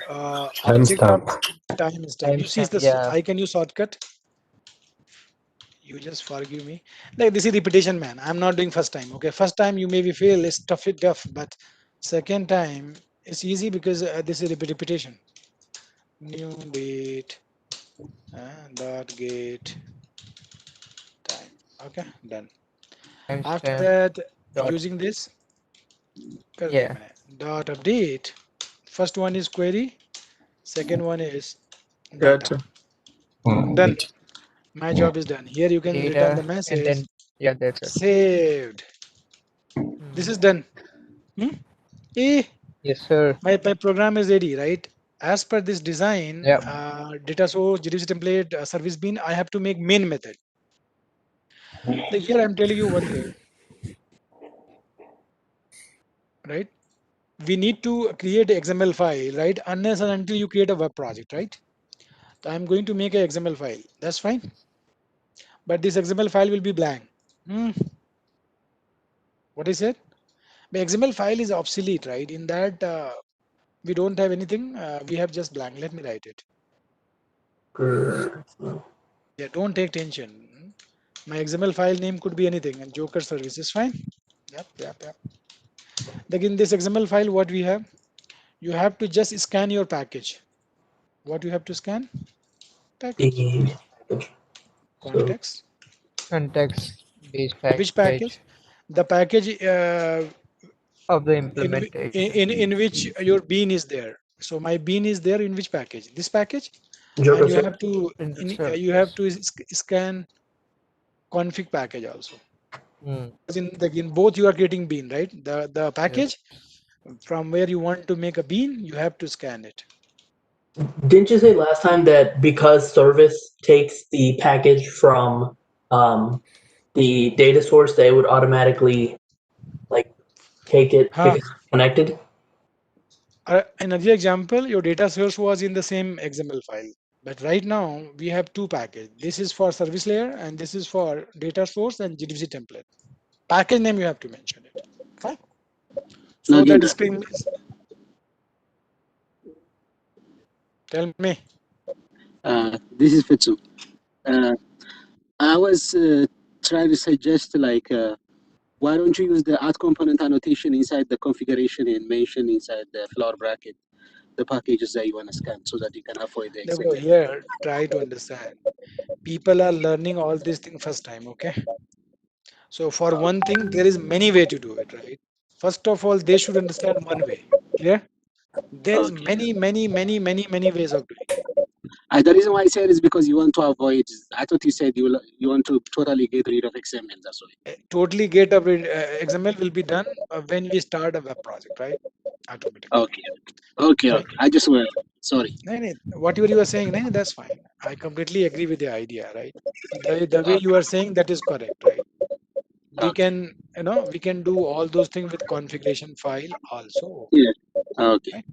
object of Timestamp. timestamp. You see Timestamp, this yeah. I can use shortcut. You just forgive me. Like this is repetition, man. I'm not doing first time. Okay, first time you maybe feel it's tough, but second time it's easy because this is repetition. New date dot get time. Okay, done. After Timestamp that, dot. using this, Yeah. dot update. First one is query. Second one is data. Gotcha. Done. My job is done. Here you can return the Data and message. then yeah, that's it. Saved. This is done. Hmm? Eh, Yes, sir. my program is ready, right? As per this design, Yeah. data source, JDBC template, service bean, I have to make main method. Like here I'm telling you one thing, right? We need to create a XML file, right? Unless and until you create a web project, right? So I'm going to make a XML file. That's fine. But this XML file will be blank. Hmm. What is it? The XML file is obsolete, right? In that we don't have anything. We have just blank. Let me write it. Yeah, don't take tension. My XML file name could be anything, and Joker service is fine. Yep. Like in this XML file, what we have, you have to just scan your package. What you have to scan? Package. The package. So Context. Context based Which package package? The package of the in, implementation. in which your bean is there. So my bean is there in which package? This package, and Joker you service. have to Print you have service. to scan config package also. Hmm. Because in both you are getting bean, right? The Yes. package from where you want to make a bean, you have to scan it. Didn't you say last time that because service takes the package from the data source, they would automatically like take it Huh. because it's connected? Another example, your data source was in the same XML file. But right now we have two packages. This is for service layer and this is for data source and JDBC template. Package name you have to mention it. Fine. So that Naginda, screen is, tell me. this is Fitsu. Uh, I was trying to suggest why don't you use the add component annotation inside the configuration and mention inside the flower bracket the packages that you want to scan so that you can avoid the Now, bro, XML. here try to understand. People are learning all these things first time, okay? So for one thing, there is many way to do it, right? First of all, they should understand one way. Clear? There is Okay. many ways of doing it. The reason why I said is because you want to avoid. I thought you said you want to totally get rid of XML. That's why. Totally get a XML will be done when we start a web project, right? Automatically, Okay. Okay. right? Okay. I just were sorry. No, no, whatever you are saying, no, that's fine. I completely agree with the idea, right? The way you Okay. are saying that is correct, right? We Okay. can, we can do all those things with configuration file also, Yeah. Okay.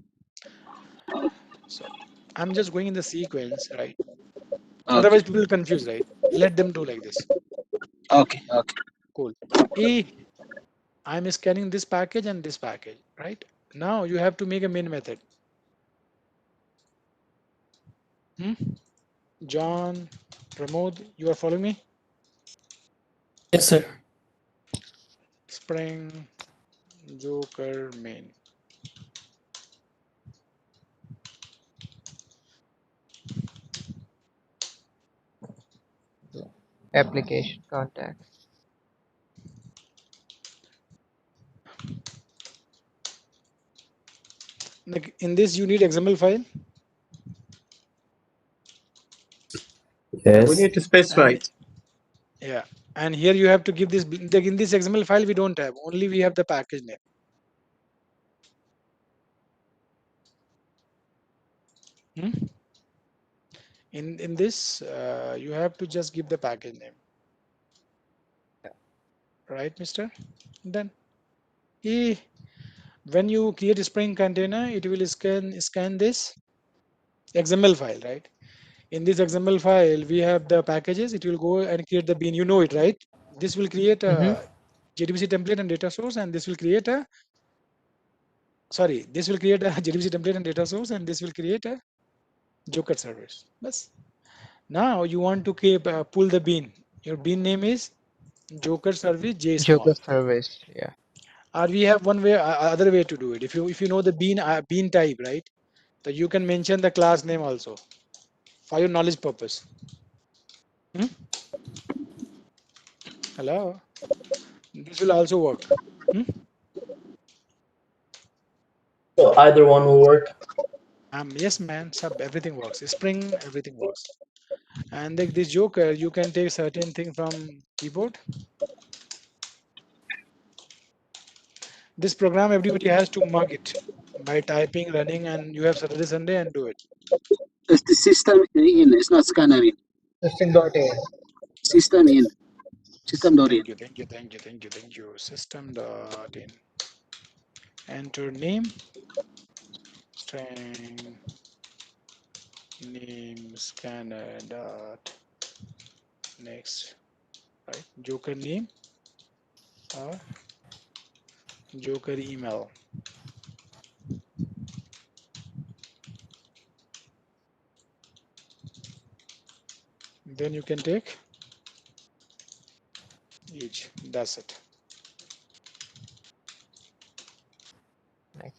right? So I'm just going in the sequence, right? Okay. Otherwise, people will confuse, right? Let them do like this. Okay. Okay. Cool. E, I'm scanning this package and this package, right? Now you have to make a main method. Hmm? John, Pramod, you are following me? Yes, sir. Spring Joker main. Application context. Like in this, you need XML file, We Yes. need to specify and it. yeah, and here you have to give this. Like in this XML file, we don't have. Only we have the package name. Hmm? In this, you have to just give the package name, right, Mister? Then, e, when you create a Spring container, it will scan this XML file, right? In this XML file, we have the packages. It will go and create the bean. You know it, right? This will create a JDBC template and data source, and this will create a this will create a JDBC template and data source, and this will create a Joker service. Yes. Now you want to keep pull the bean. Your bean name is Joker service J small. Joker service. Yeah. Or we have one way, other way to do it. If you know the bean type, right? So you can mention the class name also for your knowledge purpose. Hmm? Hello. This will also work. Hmm? So either one will work. Yes, man. Sub everything works. Spring, everything works. And like this Joker, you can take certain thing from keyboard. This program, everybody has to mug it by typing, running, and you have Saturday, Sunday, and do it. It's the system in, it's not scanner in. System.in. System in. System.in. Thank you. System.in. Enter name, string, name, scanner dot next, right? Joker name or Joker email. Then you can take each. That's it. Next.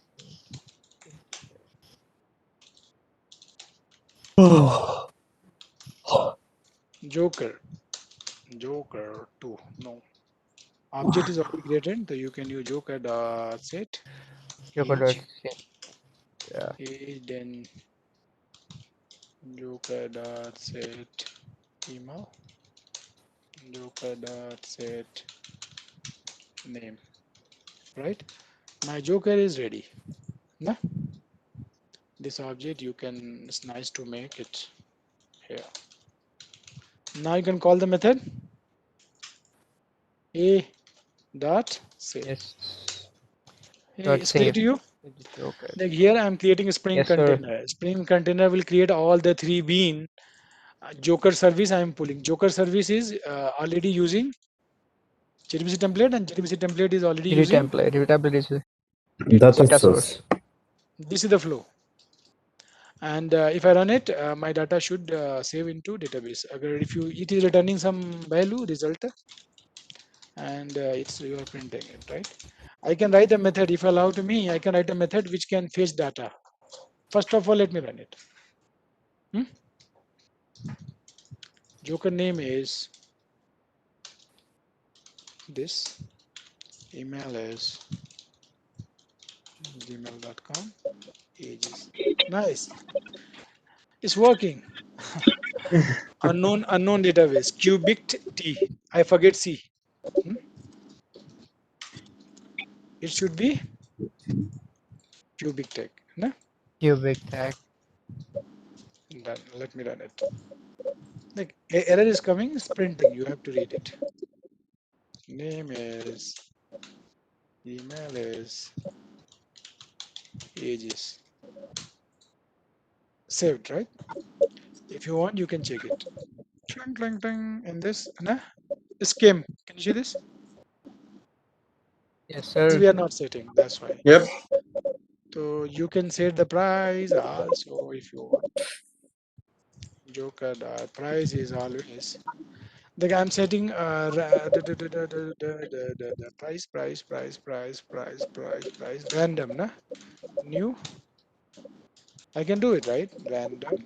Joker. Joker 2. No. Object is already created, so you can use Joker dot set age. Joker.set. Yeah. Age, then Joker dot set email. Joker dot set name. Right? My Joker is ready. Nah? This object you can, it's nice to make it here. Now you can call the method a dot save. Yes. Hey, Dot it's clear save. to you? With the Joker. Like here I'm creating a Spring Yes, sir. container. Spring container will create all the three bean. Joker service I am pulling. Joker service is already using JDBC template, and JDBC template is already GD using template. GD template is Data data source. source. this is the flow. And if I run it, my data should save into database. If you it is returning some value result, and it's you are printing it, right? I can write a method. If allow to me, I can write a method which can fetch data. First of all, let me run it. Joker name is this. Email is gmail.com. Ages. Nice. It's working. unknown database. Cubic T. I forget C. It should be cubic tech. No? Cubic tag. Done. Let me run it. Like error is coming, it's printing. You have to read it. Name is, email is, ages. Saved, right? If you want, you can check it. Clang, clang, clang. In this, nah? Scheme. Can you see this? Yes, This sir. we are not setting. That's why. Yep. So you can set the price also if you want. Joker price is always. Like I'm setting the price random, na? New. I can do it, right? Random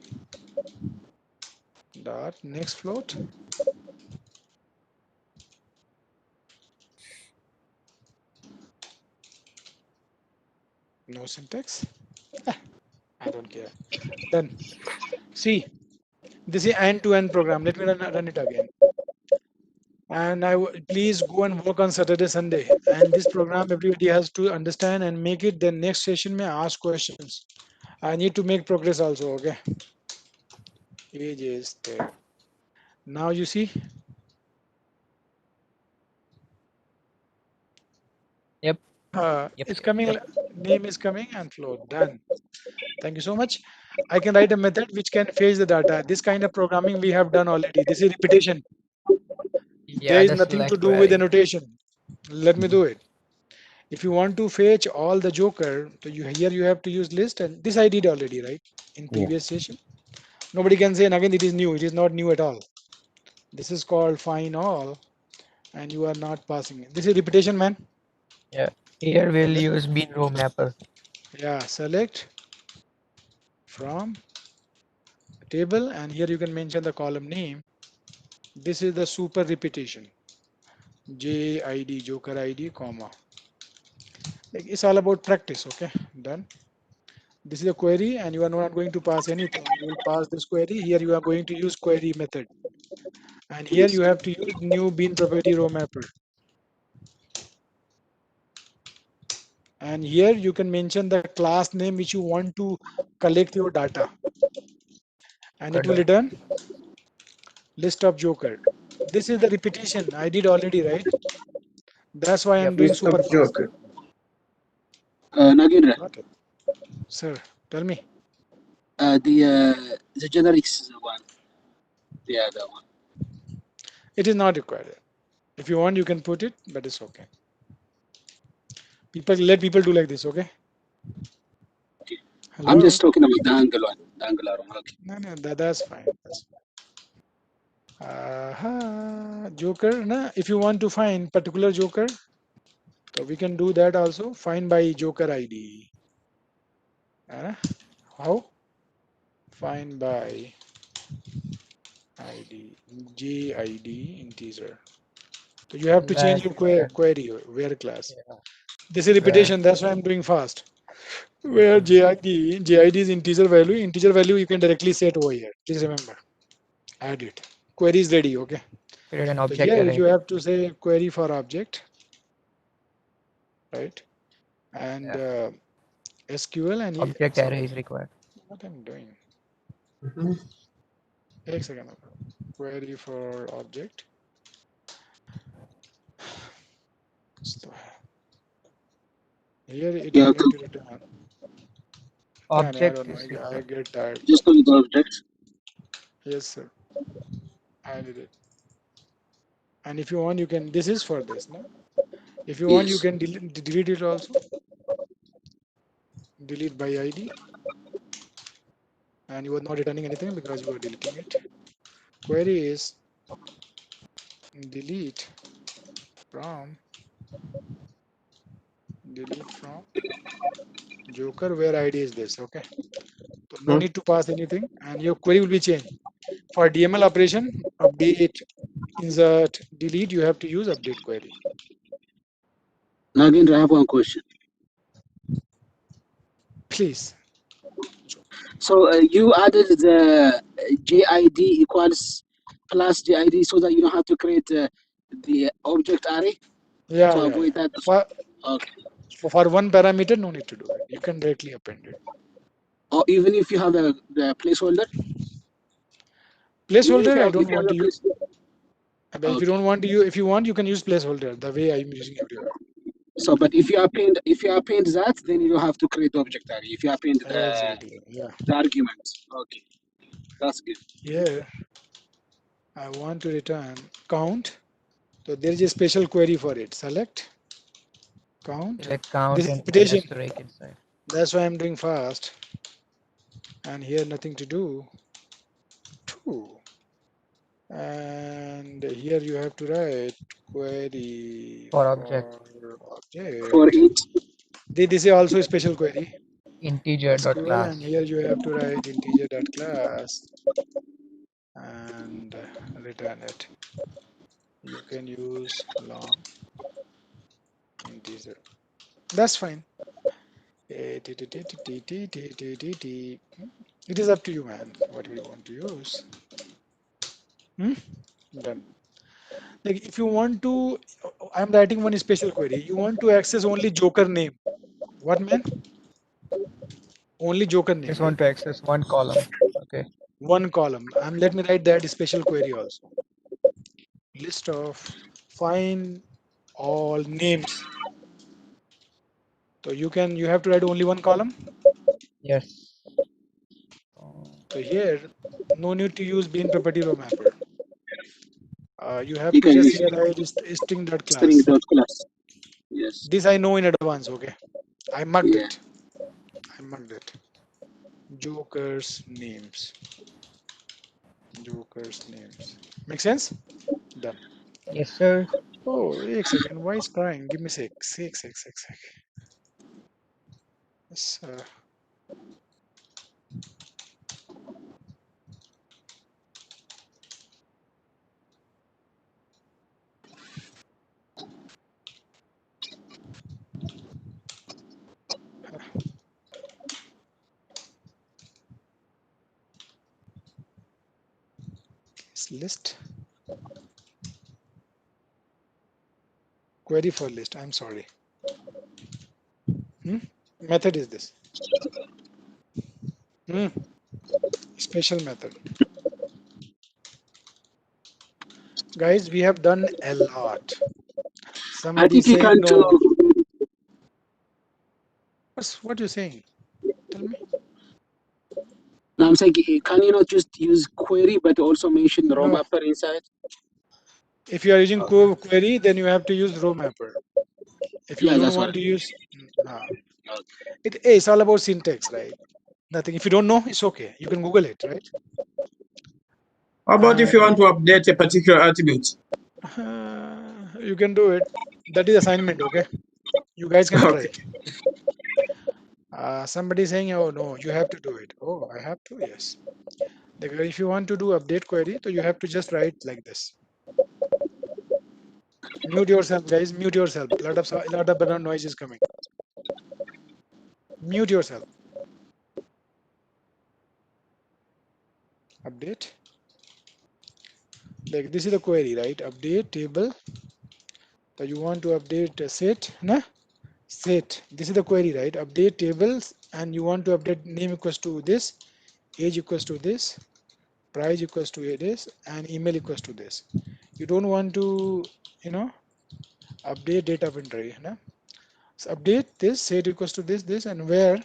dot next float. No syntax. I don't care. Done. See, this is end-to-end program. Let me run it again. And please go and work on Saturday, Sunday. And this program everybody has to understand and make it. Then next session may ask questions. I need to make progress also. Okay. Ages there. Now you see. Yep. It's coming. Name is coming and float. Done. Thank you so much. I can write a method which can fetch the data. This kind of programming we have done already. This is repetition. There Yeah, is the nothing to select do with query. annotation. Let me do it. If you want to fetch all the joker, so here you have to use list, and this I did already, right? In Yeah. previous session. Nobody can say, and again, it is new. It is not new at all. This is called find all, and you are not passing it. This is repetition, man. Yeah. Here we'll Okay. use bin row mapper. Yeah, select from table, and here you can mention the column name. This is the super repetition. JID, joker ID, comma. Like it's all about practice. Okay, done. This is a query, and you are not going to pass anything. You will pass this query. Here you are going to use query method, and here you have to use new bin property row mapper. And here you can mention the class name which you want to collect your data, and it will Joker. return list of joker. This is the repetition I did already, right? That's why I'm Yep. doing List super of fast. joker. Nagendra, Got it, sir. Tell me. the generics one, the other one. It is not required. If you want, you can put it, but it's okay. People let people do like this, okay? Okay. I'm Hello. just talking about the angle one, the angular one. Okay. No, no, that's fine. That's Joker. Na, if you want to find particular joker, so we can do that also. Find by joker ID. Uh, how? Find by ID, JID integer. So you have to change Lag your return. query where class. Yeah. This is Where. repetition. That's why I'm doing fast. Where Okay. JID is integer value. Integer value you can directly set over here. Please remember. Add it. Query is ready. Okay. Create an So object here array. you have to say query for object, right? And Yeah. SQL and Object array sorry, is required. what I'm doing. Mhm. Take a second. Query for object. So here it is Yeah, going to return. Can I Object don't know. is I required. get tired. just call it the object. Yes, sir. I did it. And if you want, you can. This is for this, no? If you want, you Yes. can delete it also. Delete by ID, and you are not returning anything because you are deleting it. Query is delete from delete from Joker where ID is this. Okay. So no Hmm. need to pass anything, and your query will be changed. For DML operation, update, insert, delete, you have to use update query. Nagendra, I have one question. Please. So you added the JID equals plus JID so that you don't have to create the object array Yeah, to yeah, avoid yeah. that. For Okay. for one parameter, no need to do it. You can directly append it. Or even if you have the placeholder, even Placeholder, I if don't you have want a to use. place. But if you Okay. don't want to use, if you want, you can use placeholder the way I'm using everywhere. So, but if you append that, then you don't have to create the object array. If you append Exactly. Yeah. the argument. Okay, that's good. Here, I want to return count. So there is a special query for it. Select count. Select This count is and put an repetition. asterisk inside. That's why I'm doing fast. And here nothing to do. Two. And here you have to write query For object. for For object. it, This is also a special query. Integer dot SQL, and class. here you have to write integer.class and return it. You can use long integer. That's fine. It is up to you, man. What do you want to use? Hmm? Done. Like if you want to, I'm writing one special query. You want to access only Joker name. What man? Only Joker name, Just right? want to access one column. Okay. One column. Let me write that special query also. List of find all names. So you have to write only one column. Yes. So here, no need to use bean property row mapper. You have You to can just use here write string.class. string.class. Yes. This I know in advance, okay? I marked Yeah. it. I marked it. Joker's names. Joker's names. Make sense? Done. Yes, sir. Oh, wait a second. Why is crying? Give me sec. Sec. Yes, list. Query for list. I'm sorry. Method is this. Special method. Guys, we have done a lot. I Somebody think you saying can no. do. What you're saying? Tell me. No, I'm saying, can you not just use query but also mention row No. mapper inside? If you are using query, then you have to use row mapper. If you Yeah, don't that's want what. to use, it's all about syntax, right? Nothing. If you don't know, it's okay. You can Google it, right? How about if you want to update a particular attribute? You can do it. That is assignment, okay? You guys can try. Okay. Somebody saying, oh no, you have to do it. Oh, I have to? Yes. If you want to do update query, so you have to just write like this. Mute yourself, guys. Mute yourself. Lot of background noise is coming. Mute yourself. Update. Like this is the query, right? Update table. So you want to update set, na? Set. This is the query, right? Update tables, and you want to update name equals to this, age equals to this, price equals to this, and email equals to this. You don't want to, update data inventory, na? So update this, set equals to this, and where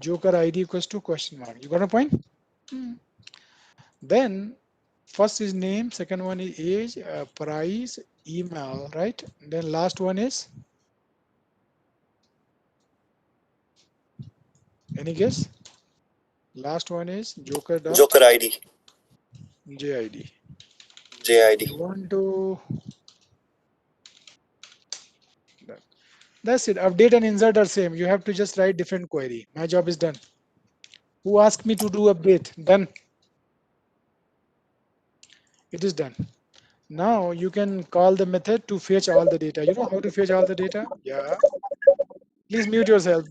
Joker ID equals to question mark. You got a point? Then first is name, second one is age, price, email, right? Then last one is, any guess? Last one is Joker dot Joker ID. JID. JID. You want to, that's it. Update and insert are same. You have to just write different query. My job is done. Who asked me to do update? Done. It is done. Now you can call the method to fetch all the data. You know how to fetch all the data? Yeah. Please mute yourself.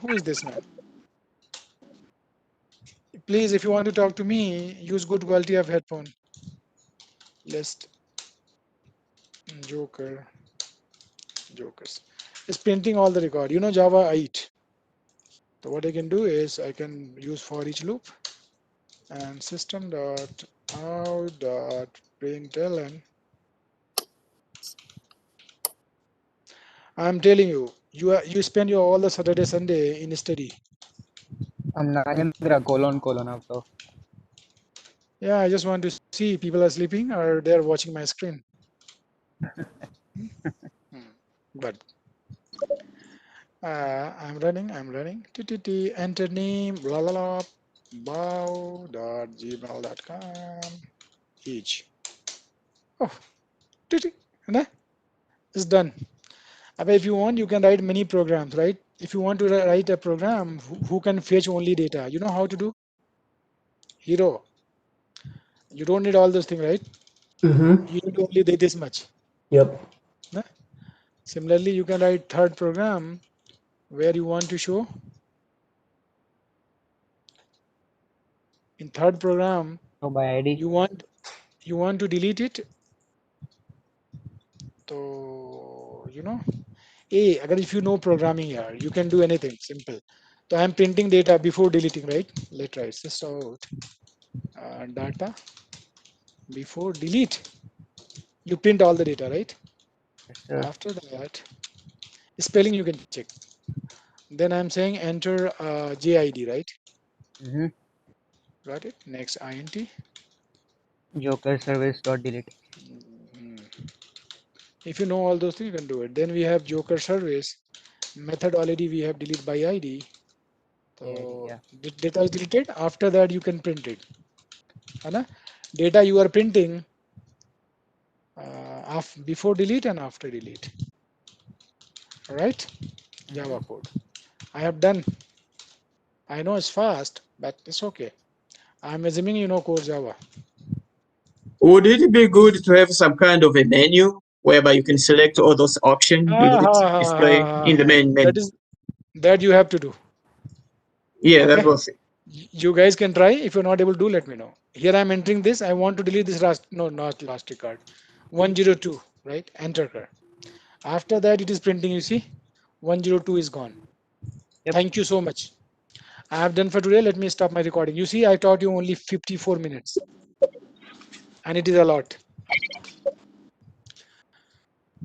Who is this man? Please, if you want to talk to me, use good quality of headphone. List jokers. It's printing all the record. You know Java 8. So what I can do is I can use for each loop and system dot out dot println. I'm telling you, you spend your all the Saturday Sunday in study. Nagendra colon after. Yeah, I just want to see people are sleeping or they're watching my screen. But I'm running. Enter name, blah, blah, blah, bow.gmail.com, each. Oh, it's done. But if you want, you can write many programs, right? If you want to write a program who can fetch only data, you know how to do? Hero. You don't need all those things, right? You need only this much. Yep. Similarly, you can write third program where you want to show. In third program, by ID. you want to delete it. So agar if you know programming here, you can do anything simple. So I'm printing data before deleting, right? Let's try sys out data before delete. You print all the data, right? Yes, sir. After that, spelling you can check. Then I'm saying enter JID, right? Mm-hmm. Got it? Next int. Joker service dot delete. If you know all those things, you can do it. Then we have Joker service method. Already we have delete by ID. AID, So yeah. data is deleted. After that, you can print it. Right? Data you are printing before delete and after delete. All right? Java code. I have done. I know it's fast, but it's okay. I'm assuming you know core Java. Would it be good to have some kind of a menu whereby you can select all those options, delete, display in the main menu? That is that you have to do. Yeah, Okay. that was it. You guys can try. If you're not able to do, let me know. Here I'm entering this. I want to delete this last. No, not last record. 102. Right. Enter card. After that, it is printing. You see, 102 is gone. Yep. Thank you so much. I have done for today. Let me stop my recording. You see, I taught you only 54 minutes, and it is a lot.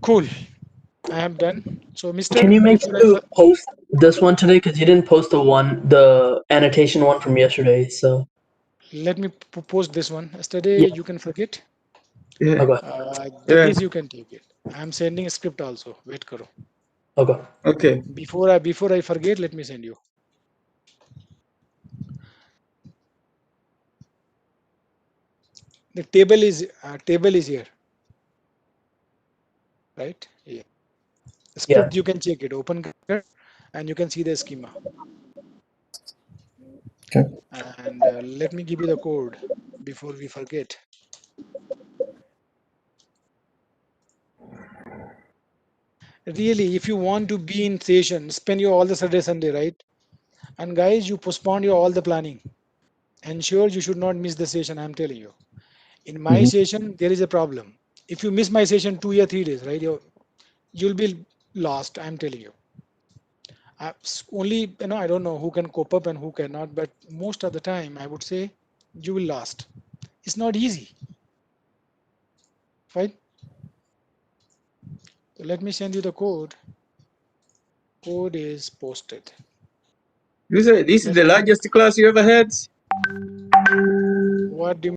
Cool. I am done. So, Mister, Can you make before sure to post this one today? Because you didn't post the annotation one from yesterday. So let me post this one. Yesterday, yeah, you can forget. Yeah. okay, Yeah. Jagdish, you can take it. I am sending a script also. Wait, karo. okay. Okay. Before I forget, let me send you. The table is here, right? Yeah. The Yeah. script you can check it. Open here, and you can see the schema. Okay. And let me give you the code before we forget. Really, if you want to be in session, spend your all the Saturday, Sunday, right? And guys, you postpone your all the planning. Ensure you should not miss the session. I'm telling you. In my Mhm. session, there is a problem. If you miss my session 2 or 3 days, right, you'll be lost. I'm telling you. Only I don't know who can cope up and who cannot, but most of the time, I would say you will last. It's not easy, right? So let me send you the code. Code is posted. You say this is Let the largest class you ever had? what do you